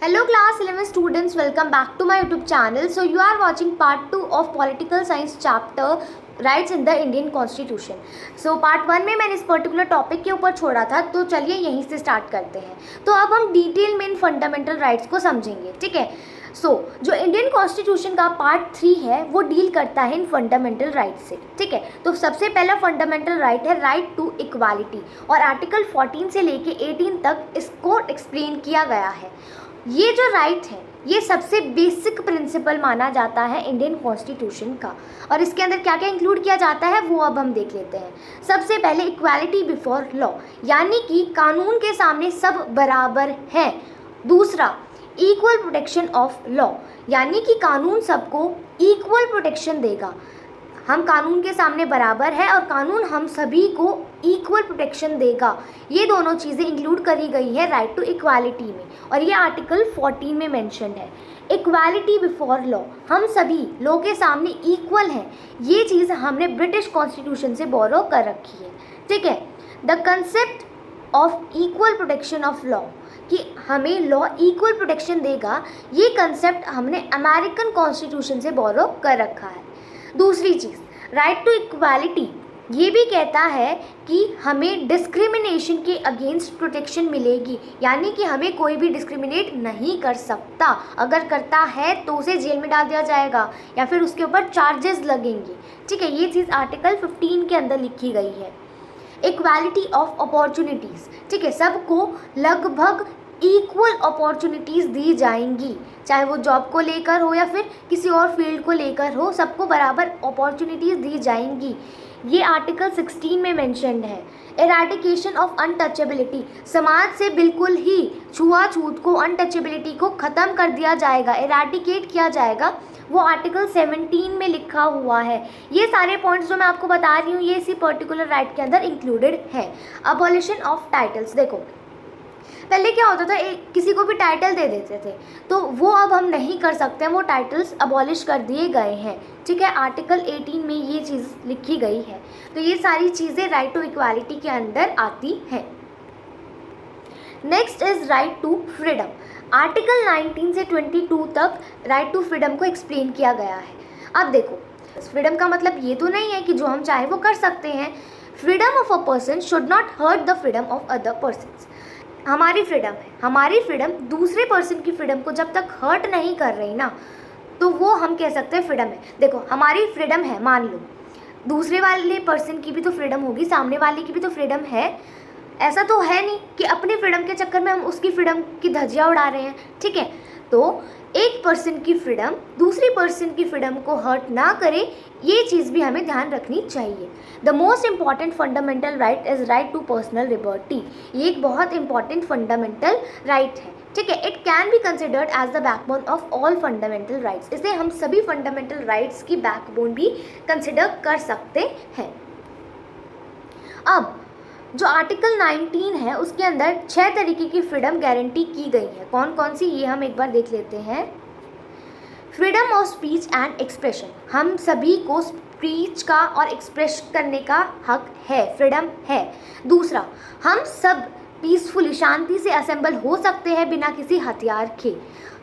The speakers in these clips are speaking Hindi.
Hello class 11 students, welcome back to my YouTube channel. So you are watching part 2 of political science chapter rights in the Indian constitution. So part 1 में मैंने इस पर्टिकुलर टॉपिक के ऊपर छोड़ा था, तो चलिए यहीं से स्टार्ट करते हैं. तो अब हम डिटेल में इन फंडामेंटल राइट्स को समझेंगे, ठीक है. जो इंडियन कॉन्स्टिट्यूशन का पार्ट 3 है वो डील करता है इन फंडामेंटल राइट्स से, ठीक है. तो सबसे पहला फंडामेंटल राइट है राइट टू इक्वालिटी, और आर्टिकल 14 से लेके 18 तक इसको एक्सप्लेन किया गया है. ये जो राइट है ये सबसे बेसिक प्रिंसिपल माना जाता है इंडियन कॉन्स्टिट्यूशन का, और इसके अंदर क्या क्या इंक्लूड किया जाता है वो अब हम देख लेते हैं. सबसे पहले इक्वालिटी बिफोर लॉ, यानी कि कानून के सामने सब बराबर हैं. दूसरा, इक्वल प्रोटेक्शन ऑफ लॉ, यानी कि कानून सबको इक्वल प्रोटेक्शन देगा. हम कानून के सामने बराबर है और कानून हम सभी को इक्वल प्रोटेक्शन देगा. ये दोनों चीज़ें इंक्लूड करी गई है राइट टू इक्वालिटी में, और ये आर्टिकल 14 में मेंशन है. इक्वालिटी बिफोर लॉ, हम सभी लॉ के सामने इक्वल हैं. ये चीज़ हमने ब्रिटिश कॉन्स्टिट्यूशन से बोरो कर रखी है, ठीक है. The concept of equal protection of law, कि हमें लॉ इक्वल प्रोटेक्शन देगा, ये कंसेप्ट हमने अमेरिकन कॉन्स्टिट्यूशन से बोरो कर रखा है. दूसरी चीज़, राइट टू इक्वालिटी ये भी कहता है कि हमें डिस्क्रिमिनेशन के अगेंस्ट प्रोटेक्शन मिलेगी, यानी कि हमें कोई भी डिस्क्रिमिनेट नहीं कर सकता. अगर करता है तो उसे जेल में डाल दिया जाएगा या फिर उसके ऊपर चार्जेस लगेंगे, ठीक है. ये चीज़ आर्टिकल 15 के अंदर लिखी गई है. इक्वालिटी ऑफ अपॉर्चुनिटीज़, ठीक है, सबको लगभग इक्वल अपॉर्चुनिटीज़ दी जाएंगी, चाहे वो जॉब को लेकर हो या फिर किसी और फील्ड को लेकर हो, सबको बराबर अपॉर्चुनिटीज़ दी जाएंगी. ये आर्टिकल 16 में मेंशन्ड है. एराडिकेशन ऑफ अनटचेबिलिटी, समाज से बिल्कुल ही छुआछूत को, अनटचेबिलिटी को ख़त्म कर दिया जाएगा, एराडिकेट किया जाएगा, वो आर्टिकल 17 में लिखा हुआ है. ये सारे पॉइंट्स जो मैं आपको बता रही हूँ ये इसी पर्टिकुलर राइट के अंदर इंक्लूडेड है. अबॉलिशन ऑफ टाइटल्स, देखो पहले क्या होता था, किसी को भी टाइटल दे देते थे, तो वो अब हम नहीं कर सकते हैं, वो टाइटल्स अबॉलिश कर दिए गए हैं, ठीक है. आर्टिकल 18 में ये चीज़ लिखी गई है. तो ये सारी चीज़ें राइट टू इक्वालिटी के अंदर आती हैं. Next is right to freedom. Article 19 से 22 तक राइट टू फ्रीडम को एक्सप्लेन किया गया है. अब देखो, फ्रीडम का मतलब ये तो नहीं है कि जो हम चाहे वो कर सकते हैं. Freedom of a person should not hurt the freedom of other persons. हमारी फ्रीडम है, हमारी फ्रीडम दूसरे पर्सन की फ्रीडम को जब तक हर्ट नहीं कर रही ना, तो वो हम कह सकते हैं फ्रीडम है. देखो हमारी फ्रीडम है, मान लो दूसरे वाले पर्सन की भी तो फ्रीडम होगी, सामने वाले की भी तो फ्रीडम है. ऐसा तो है नहीं कि अपनी फ्रीडम के चक्कर में हम उसकी फ्रीडम की धज्जियाँ उड़ा रहे हैं, ठीक है. तो एक पर्सन की फ्रीडम दूसरी पर्सन की फ्रीडम को हर्ट ना करे, ये चीज़ भी हमें ध्यान रखनी चाहिए. The most important fundamental right is right to personal liberty. ये एक बहुत इंपॉर्टेंट फंडामेंटल राइट है, ठीक है. It can be considered as the backbone of all fundamental rights. इसे हम सभी फंडामेंटल राइट्स की बैकबोन भी कंसिडर कर सकते हैं. अब जो आर्टिकल 19 है उसके अंदर 6 तरीके की फ्रीडम गारंटी की गई है. कौन कौन सी, ये हम एक बार देख लेते हैं. Freedom of speech and expression, हम सभी को स्पीच का और एक्सप्रेस करने का हक है, फ्रीडम है. दूसरा, हम सब पीसफुली, शांति से असेंबल हो सकते हैं बिना किसी हथियार के.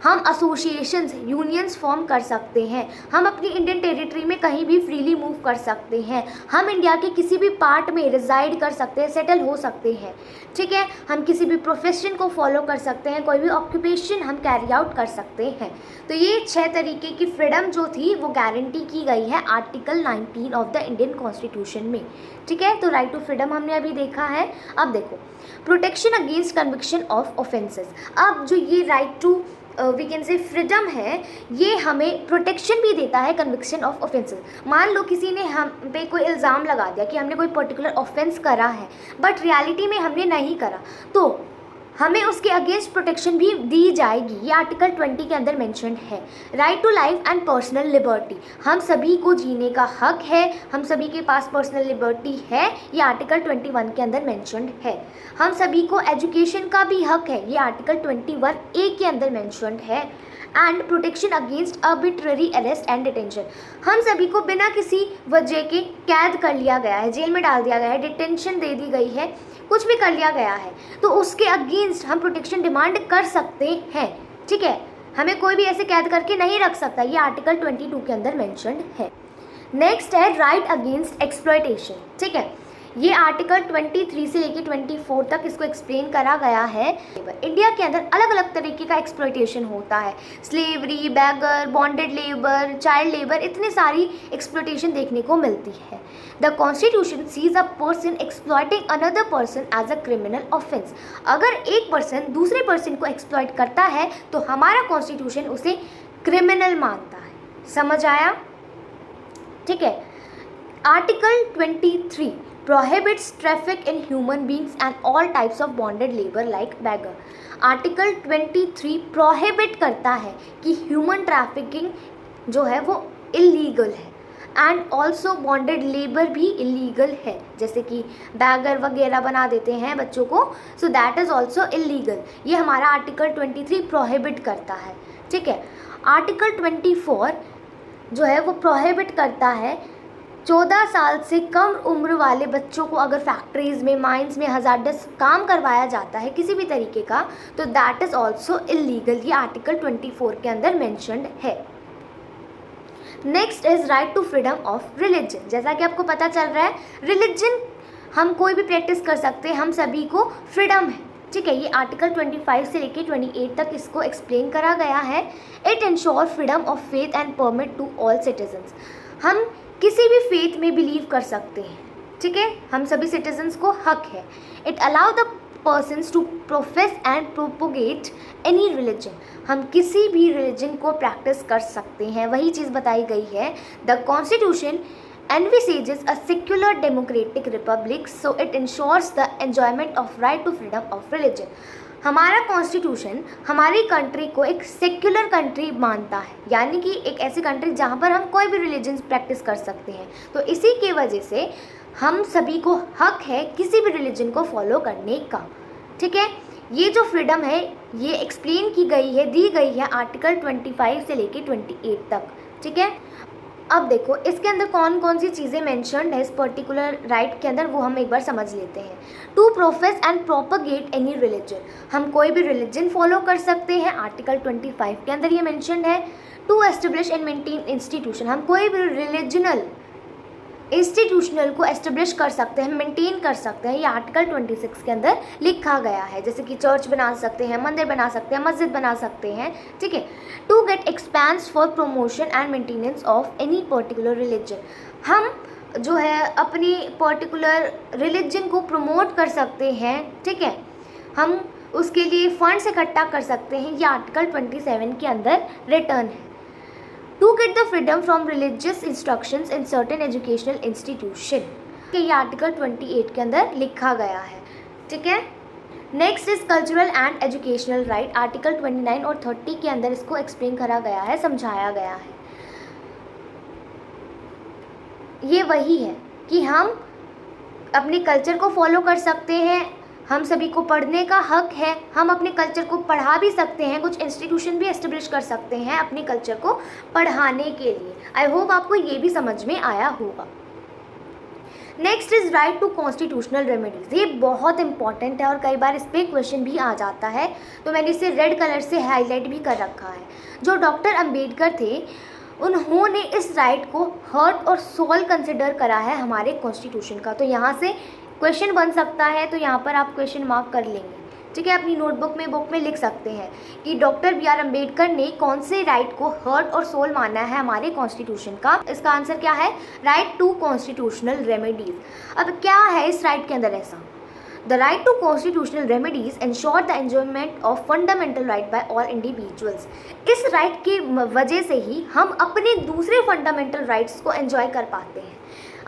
हम एसोसिएशंस, यूनियंस फॉर्म कर सकते हैं. हम अपनी इंडियन टेरिटरी में कहीं भी फ्रीली मूव कर सकते हैं. हम इंडिया के किसी भी पार्ट में रिजाइड कर सकते हैं, सेटल हो सकते हैं, ठीक है. हम किसी भी प्रोफेशन को फॉलो कर सकते हैं, कोई भी ऑक्यूपेशन हम कैरी आउट कर सकते हैं. तो ये 6 तरीके की फ्रीडम जो थी वो गारंटी की गई है article 19 of the Indian constitution में, ठीक है. तो राइट टू फ्रीडम हमने अभी देखा है. अब देखो, protection against conviction of offences. अब जो ये right to we can say freedom है, ये हमें प्रोटेक्शन भी देता है कन्विक्शन ऑफ ऑफेंसेस. मान लो किसी ने हम पे कोई इल्ज़ाम लगा दिया कि हमने कोई पर्टिकुलर ऑफेंस करा है, बट रियलिटी में हमने नहीं करा, तो हमें उसके अगेंस्ट प्रोटेक्शन भी दी जाएगी. ये आर्टिकल 20 के अंदर मेंशन्ड है. Right to life and personal liberty, हम सभी को जीने का हक है, हम सभी के पास पर्सनल लिबर्टी है, ये आर्टिकल 21 के अंदर मेंशन्ड है. हम सभी को एजुकेशन का भी हक है, ये आर्टिकल 21A के अंदर मेंशन्ड है. And protection against arbitrary arrest and detention, हम सभी को बिना किसी वजह के कैद कर लिया गया है, जेल में डाल दिया गया है, डिटेंशन दे दी गई है, कुछ भी कर लिया गया है, तो उसके अगेंस्ट हम प्रोटेक्शन डिमांड कर सकते हैं, ठीक है, हमें कोई भी ऐसे कैद करके नहीं रख सकता, ये आर्टिकल 22 के अंदर मेंशन्ड है। नेक्स्ट है राइट अगेंस्ट एक्सप्लॉयटेशन, ठीक है, ये आर्टिकल 23 से लेके 24 तक इसको एक्सप्लेन करा गया है। इंडिया के अंदर अलग अलग तरीके का एक्सप्लॉयटेशन होता है, slavery, begar, bonded labour, child labour, इतनी सारी एक्सप्लॉयटेशन देखने को मिलती है। The constitution sees a person exploiting another person as a criminal offence. अगर एक पर्सन दूसरे पर्सन को एक्सप्लॉयट करता है तो हमारा कॉन्स्टिट्यूशन उसे क्रिमिनल मानता है। समझ आया? ठीक है। Article 23 prohibits traffic in human beings and all types of bonded labor like beggar। Article 23 prohibit करता है कि ह्यूमन ट्रैफिकिंग जो है वो इलीगल है एंड ऑल्सो बॉन्डेड लेबर भी इलीगल है, जैसे कि बैगर वगैरह बना देते हैं बच्चों को, so that is also illegal. ये हमारा आर्टिकल 23 प्रोहिबिट करता है। ठीक है। आर्टिकल 24 जो है वो प्रोहिबिट करता है 14 साल से कम उम्र वाले बच्चों को अगर फैक्ट्रीज़ में, माइंस में हज़ार्डस काम करवाया जाता है किसी भी तरीके का, तो दैट इज़ ऑल्सो इलीगल। ये आर्टिकल 24 के अंदर मेंशन्ड है। Next is right to freedom of religion. जैसा कि आपको पता चल रहा है, रिलीजन हम कोई भी प्रैक्टिस कर सकते हैं, हम सभी को फ्रीडम है। ठीक है। ये आर्टिकल 25 से लेके 28 तक इसको एक्सप्लेन करा गया है। It ensure freedom of faith and permit to all citizens. हम किसी भी फेथ में बिलीव कर सकते हैं। ठीक है, हम सभी सिटीजन्स को हक है। It allow the persons to profess and propagate any religion. हम किसी भी रिलीजन को प्रैक्टिस कर सकते हैं, वही चीज़ बताई गई है। The constitution envisages a secular democratic republic, so it ensures the enjoyment of right to freedom of religion। हमारा कॉन्स्टिट्यूशन हमारी कंट्री को एक सेक्युलर कंट्री मानता है, यानी कि एक ऐसी कंट्री जहाँ पर हम कोई भी रिलीजन प्रैक्टिस कर सकते हैं। तो इसी की वजह से हम सभी को हक है किसी भी रिलीजन को फॉलो करने का। ठीक है। ये जो फ्रीडम है ये एक्सप्लेन की गई है, दी गई है आर्टिकल 25 से लेके 28 तक। ठीक है। अब देखो इसके अंदर कौन कौन सी चीज़ें मेंशन्ड है इस पर्टिकुलर राइट के अंदर, वो हम एक बार समझ लेते हैं। To profess and propagate any religion, हम कोई भी रिलीजन फॉलो कर सकते हैं, आर्टिकल 25 के अंदर ये मेंशन्ड है। To establish and maintain institution, हम कोई भी रिलीजनल इंस्टीट्यूशनल को एस्टेब्लिश कर सकते हैं, मेंटेन कर सकते हैं, ये आर्टिकल 26 के अंदर लिखा गया है। जैसे कि चर्च बना सकते हैं, मंदिर बना सकते हैं, मस्जिद बना सकते हैं। ठीक है। To get expense for promotion and maintenance of any particular religion, हम जो है अपनी पर्टिकुलर रिलीजन को प्रमोट कर सकते हैं। ठीक है। हम उसके लिए फंड्स इकट्ठा कर सकते हैं, ये आर्टिकल 27 के अंदर रिटर्न है। To get the freedom from religious instructions in certain educational institution, ये आर्टिकल 28 के अंदर लिखा गया है। ठीक है। Next is cultural and educational right, article 29 और 30 के अंदर इसको एक्सप्लेन करा गया है, समझाया गया है। ये वही है कि हम अपने कल्चर को फॉलो कर सकते हैं, हम सभी को पढ़ने का हक है, हम अपने कल्चर को पढ़ा भी सकते हैं, कुछ इंस्टीट्यूशन भी एस्टेब्लिश कर सकते हैं अपने कल्चर को पढ़ाने के लिए। आई होप आपको ये भी समझ में आया होगा। Next is right to constitutional remedies, ये बहुत इंपॉर्टेंट है और कई बार इस पर क्वेश्चन भी आ जाता है, तो मैंने इसे रेड कलर से हाईलाइट भी कर रखा है। जो डॉक्टर अंबेडकर थे उन्होंने इस राइट को हार्ट और सोल कंसिडर करा है हमारे कॉन्स्टिट्यूशन का, तो यहाँ से क्वेश्चन बन सकता है, तो यहाँ पर आप क्वेश्चन मार्क कर लेंगे। ठीक है। अपनी नोटबुक में, बुक में लिख सकते हैं कि डॉक्टर बी आर अम्बेडकर ने कौन से राइट को हार्ट और सोल माना है हमारे कॉन्स्टिट्यूशन का। इसका आंसर क्या है? Right to constitutional remedies. अब क्या है इस राइट के अंदर ऐसा? The right to constitutional remedies ensure the enjoyment of fundamental right by all individuals. इस राइट की वजह से ही हम अपने दूसरे फंडामेंटल राइट्स को एंजॉय कर पाते हैं।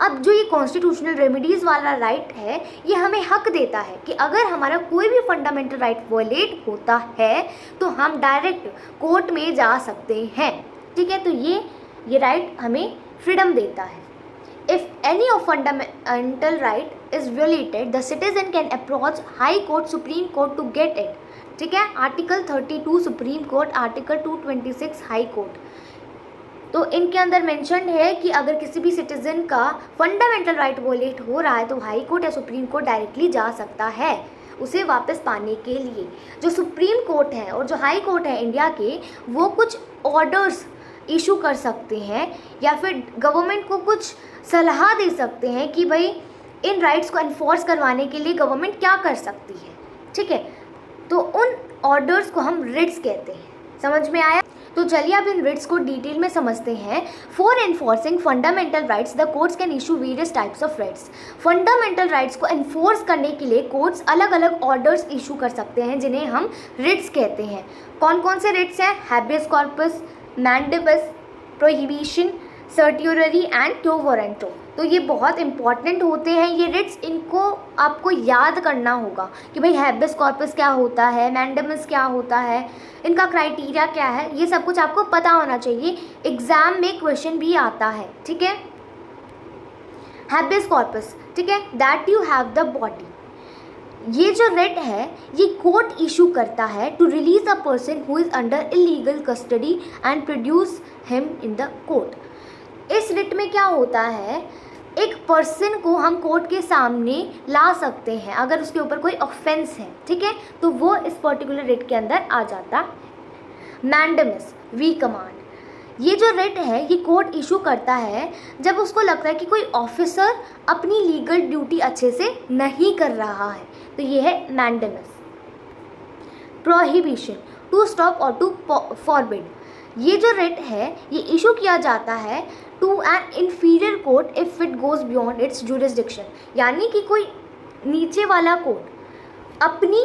अब जो ये कॉन्स्टिट्यूशनल रेमेडीज़ वाला राइट है ये हमें हक देता है कि अगर हमारा कोई भी फंडामेंटल राइट वायलेट होता है तो हम डायरेक्ट कोर्ट में जा सकते हैं। ठीक है। तो ये राइट हमें फ्रीडम देता है। If any of fundamental right is violated the citizen can approach high court, supreme court to get it. ठीक है। Article 32 supreme court, article 226 high court. तो इनके अंदर मेंशन है कि अगर किसी भी सिटीजन का फंडामेंटल राइट वोलेट हो रहा है तो हाई कोर्ट या सुप्रीम कोर्ट डायरेक्टली जा सकता है उसे वापस पाने के लिए जो सुप्रीम कोर्ट है और जो हाई कोर्ट है इंडिया के, वो कुछ ऑर्डर्स इशू कर सकते हैं या फिर गवर्नमेंट को कुछ सलाह दे सकते हैं कि भाई इन राइट्स को एनफोर्स करवाने के लिए गवर्नमेंट क्या कर सकती है। ठीक है, तो उन ऑर्डर्स को हम रिट्स कहते हैं। समझ में आया? तो चलिए अब इन रिट्स को डिटेल में समझते हैं। For enforcing fundamental rights the courts can issue various types of rights. Fundamental rights को एनफोर्स करने के लिए कोर्ट्स अलग अलग ऑर्डर्स इशू कर सकते हैं जिन्हें हम रिट्स कहते हैं। कौन कौन से रिट्स हैं? Habeas corpus, mandamus, prohibition, certiorari and quo warranto. तो ये बहुत इंपॉर्टेंट होते हैं ये रिट्स, इनको आपको याद करना होगा कि भाई हैबियस कॉर्पस क्या होता है, मैंडेबस क्या होता है, इनका क्राइटेरिया क्या है, ये सब कुछ आपको पता होना चाहिए। एग्जाम में क्वेश्चन भी आता है। ठीक है, हैबियस कॉर्पस, ठीक है, that you have the body. ये जो रिट है ये कोर्ट इशू करता है to release a person who is under illegal custody and produce him in the court. इस रिट में क्या होता है, एक पर्सन को हम कोर्ट के सामने ला सकते हैं अगर उसके ऊपर कोई ऑफेंस है। ठीक है, तो वो इस पर्टिकुलर रिट के अंदर आ जाता है। मैंडेमस, वी कमांड, ये जो रिट है ये कोर्ट इशू करता है जब उसको लगता है कि कोई ऑफिसर अपनी लीगल ड्यूटी अच्छे से नहीं कर रहा है, तो ये है मैंडेमस। प्रोहिबिशन, टू स्टॉप और टू फॉरबिड, ये जो रिट है ये इशू किया जाता है to an inferior court if it goes beyond its jurisdiction. यानी कि कोई नीचे वाला कोर्ट अपनी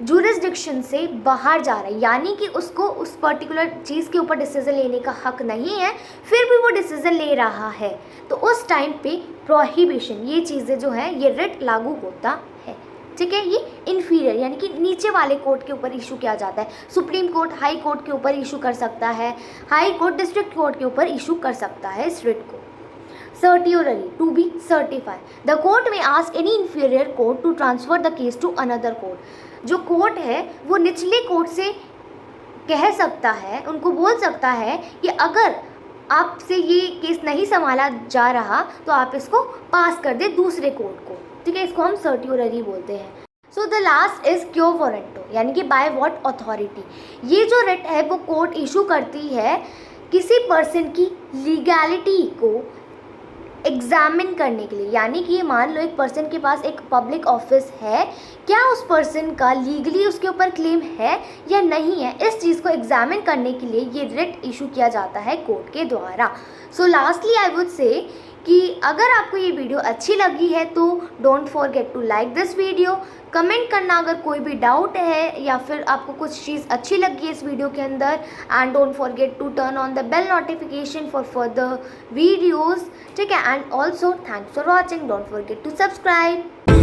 जुरिसडिक्शन से बाहर जा रहा है, यानी कि उसको उस पर्टिकुलर चीज़ के ऊपर डिसीज़न लेने का हक नहीं है, फिर भी वो डिसीज़न ले रहा है, तो उस टाइम पे प्रोहिबिशन, ये चीज़ें जो है ये रिट लागू होता है। ठीक है, ये इन्फीरियर यानी कि नीचे वाले कोर्ट के ऊपर इशू किया जाता है। सुप्रीम कोर्ट हाई कोर्ट के ऊपर इशू कर सकता है, हाई कोर्ट डिस्ट्रिक्ट कोर्ट के ऊपर इशू कर सकता है इस रिट को। Certiorari, to be certify, the court may ask any inferior court to transfer the case to another court. जो कोर्ट है वो निचले कोर्ट से कह सकता है, उनको बोल सकता है कि अगर आपसे ये केस नहीं संभाला जा रहा तो आप इसको पास कर दे दूसरे कोर्ट को। ठीक है, इसको हम सर्टियोररी बोलते हैं। सो द लास्ट इज क्यो वारंटो, यानी कि बाय व्हाट अथॉरिटी। ये जो रिट है वो कोर्ट इशू करती है किसी पर्सन की लीगैलिटी को एग्जामिन करने के लिए। यानी कि ये मान लो एक पर्सन के पास एक पब्लिक ऑफिस है, क्या उस पर्सन का लीगली उसके ऊपर क्लेम है या नहीं है, इस चीज़ को एग्जामिन करने के लिए ये रिट इशू किया जाता है कोर्ट के द्वारा। सो लास्टली आई वुड से कि अगर आपको ये वीडियो अच्छी लगी है तो don't forget to like this video, comment करना अगर कोई भी डाउट है या फिर आपको कुछ चीज़ अच्छी लगी है इस वीडियो के अंदर, and don't forget to turn on the bell notification for further videos. ठीक है, and also thanks for watching, don't forget to subscribe.